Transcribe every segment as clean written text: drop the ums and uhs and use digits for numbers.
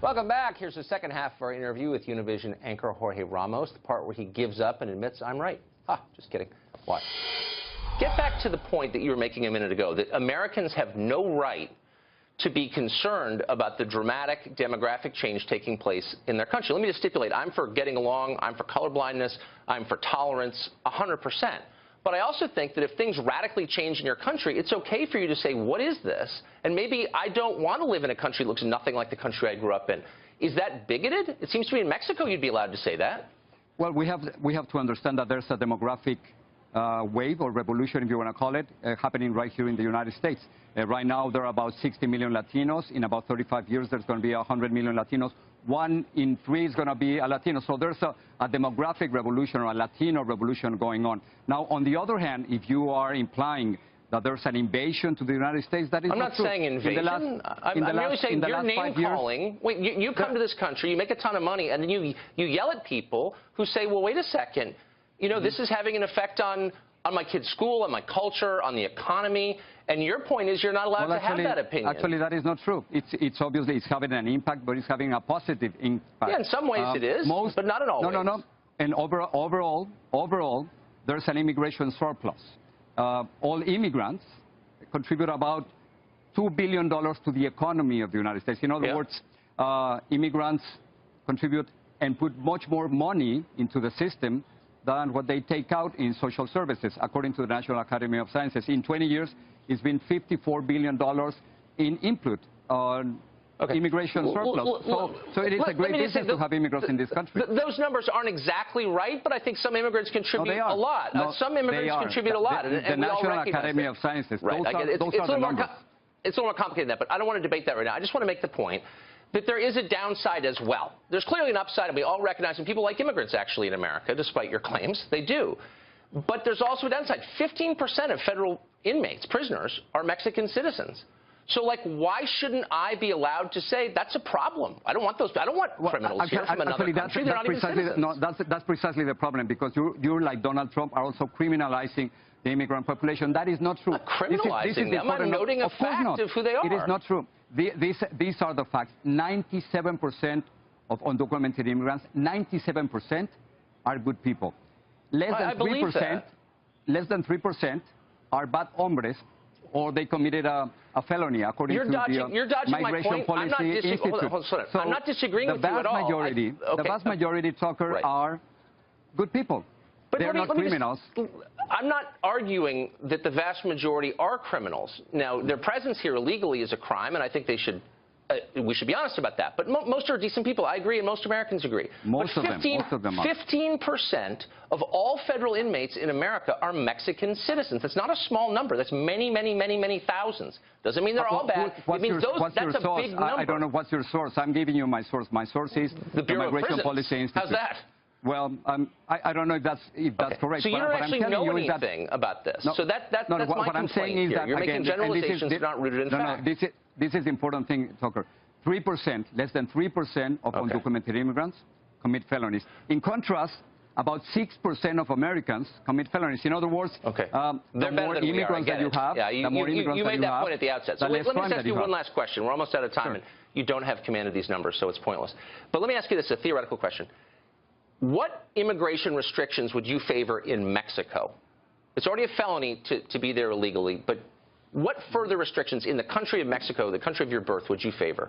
Welcome back. Here's the second half of our interview with Univision anchor Jorge Ramos, the part where he gives up and admits, I'm right. Just kidding. Watch. Get back to the point that you were making a minute ago, that Americans have no right to be concerned about the dramatic demographic change taking place in their country. Let me just stipulate, I'm for getting along, I'm for colorblindness, I'm for tolerance, 100%. But I also think that if things radically change in your country, it's okay for you to say, what is this? And maybe I don't want to live in a country that looks nothing like the country I grew up in. Is that bigoted? It seems to me in Mexico you'd be allowed to say that. Well, we have to understand that there's a demographic wave or revolution, if you want to call it, happening right here in the United States. Right now, there are about 60 million Latinos. In about 35 years, there's going to be 100 million Latinos. 1 in 3 is going to be a Latino. So there's a demographic revolution or a Latino revolution going on. Now, on the other hand, if you are implying that there's an invasion to the United States, that is not true. I'm not saying invasion. I'm merely saying you're name-calling. Wait, you come to this country, you make a ton of money, and then you yell at people who say, well, wait a second, you know, this is having an effect on my kid's school, on my culture, on the economy. And your point is you're not allowed to have that opinion. Actually, that is not true. It's obviously it's having an impact, but it's having a positive impact. Yeah, in some ways it is, but not in all ways. No. And overall, there's an immigration surplus. All immigrants contribute about $2 billion to the economy of the United States. In other words, immigrants contribute and put much more money into the system than what they take out in social services, according to the National Academy of Sciences. In 20 years, it's been $54 billion in input on immigration surplus. So it is a great business to have immigrants in this country. Those numbers aren't exactly right, but I think some immigrants contribute a lot. Some immigrants contribute a lot. The National Academy of Sciences, those are the numbers. It's a little more complicated than that, but I don't want to debate that right now. I just want to make the point that there is a downside as well. There's clearly an upside, and we all recognize, and people like immigrants actually in America, despite your claims. They do. But there's also a downside. 15% of federal inmates, prisoners, are Mexican citizens. So, like, why shouldn't I be allowed to say that's a problem? I don't want those. I don't want criminals here from another country. They're not even citizens. No, that's precisely the problem, because you, like Donald Trump, are also criminalizing the immigrant population. That is not true. I'm not criminalizing them. I'm noting a fact of who they are. It is not true. These are the facts. 97% of undocumented immigrants, 97% are good people. Less than 3% are bad hombres, or they committed a felony, according to the Migration Policy Institute. I'm not disagreeing with you at all. The vast majority, Tucker, are good people. They're not criminals. I'm not arguing that the vast majority are criminals. Now, their presence here illegally is a crime, and I think we should be honest about that. But most are decent people. I agree, and most Americans agree. Most of them are. 15% of all federal inmates in America are Mexican citizens. That's not a small number. That's many, many, many, many thousands. Doesn't mean they're all bad. It means that's a big number. I don't know what's your source. I'm giving you my source. My source is the Migration Policy Institute. How's that? Well, I don't know if that's correct. So you don't actually know anything about this. So that's my what I'm saying is that, you're making generalizations that are not rooted in fact. This is the important thing, Tucker. 3%, less than 3% of undocumented immigrants commit felonies. In contrast, about 6% of Americans commit felonies. In other words, the more immigrants that you have, the more immigrants that you have. You made that point at the outset. So let me just ask you one last question. We're almost out of time, and you don't have command of these numbers, so it's pointless. But let me ask you this, a theoretical question. What immigration restrictions would you favor in Mexico? It's already a felony to be there illegally, but what further restrictions in the country of Mexico, the country of your birth, would you favor?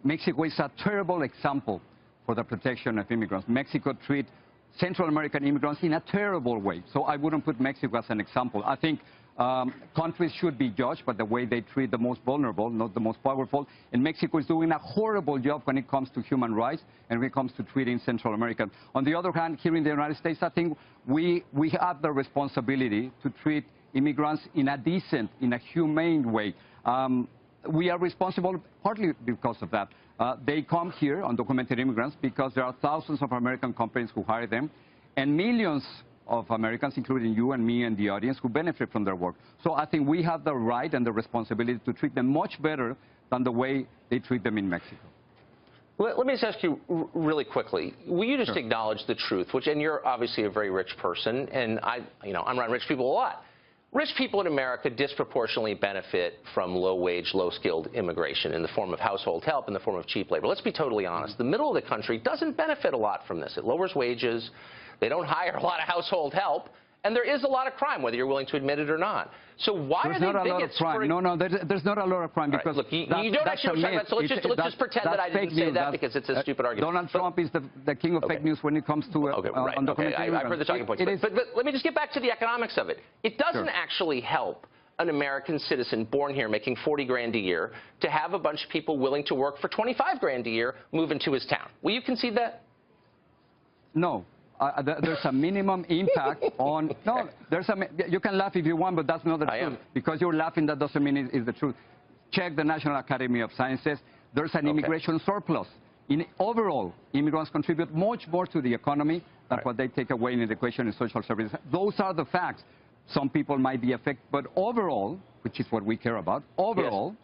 Mexico is a terrible example for the protection of immigrants. Mexico treats Central American immigrants in a terrible way. So I wouldn't put Mexico as an example. I think countries should be judged by the way they treat the most vulnerable, not the most powerful. And Mexico is doing a horrible job when it comes to human rights and when it comes to treating Central Americans. On the other hand, here in the United States, I think we have the responsibility to treat immigrants in a decent, in a humane way. We are responsible partly because of that. They come here, undocumented immigrants, because there are thousands of American companies who hire them, and millions of Americans, including you and me and the audience, who benefit from their work. So I think we have the right and the responsibility to treat them much better than the way they treat them in Mexico. Let me just ask you really quickly. Will you just acknowledge the truth, and you're obviously a very rich person, and I'm around rich people a lot. Rich people in America disproportionately benefit from low-wage, low-skilled immigration in the form of household help, in the form of cheap labor. Let's be totally honest. The middle of the country doesn't benefit a lot from this. It lowers wages. They don't hire a lot of household help. And there is a lot of crime, whether you're willing to admit it or not. So why there's are they not a lot of crime. No, there's not a lot of crime because look, you don't actually know. So let's just pretend that I didn't say that because it's a stupid argument. Donald Trump is the king of fake news when it comes to undocumented I've heard the talking points. But let me just get back to the economics of it. It doesn't actually help an American citizen born here making 40 grand a year to have a bunch of people willing to work for 25 grand a year move into his town. Will you concede that? No. There's a minimum impact on... No, you can laugh if you want, but that's not the truth. Because you're laughing, that doesn't mean it's the truth. Check the National Academy of Sciences. There's an immigration surplus. Overall, immigrants contribute much more to the economy than what they take away in education and social services. Those are the facts. Some people might be affected, but overall, which is what we care about, overall,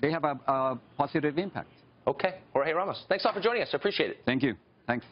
they have a positive impact. Okay. Jorge Ramos, thanks a lot for joining us. I appreciate it. Thank you. Thanks.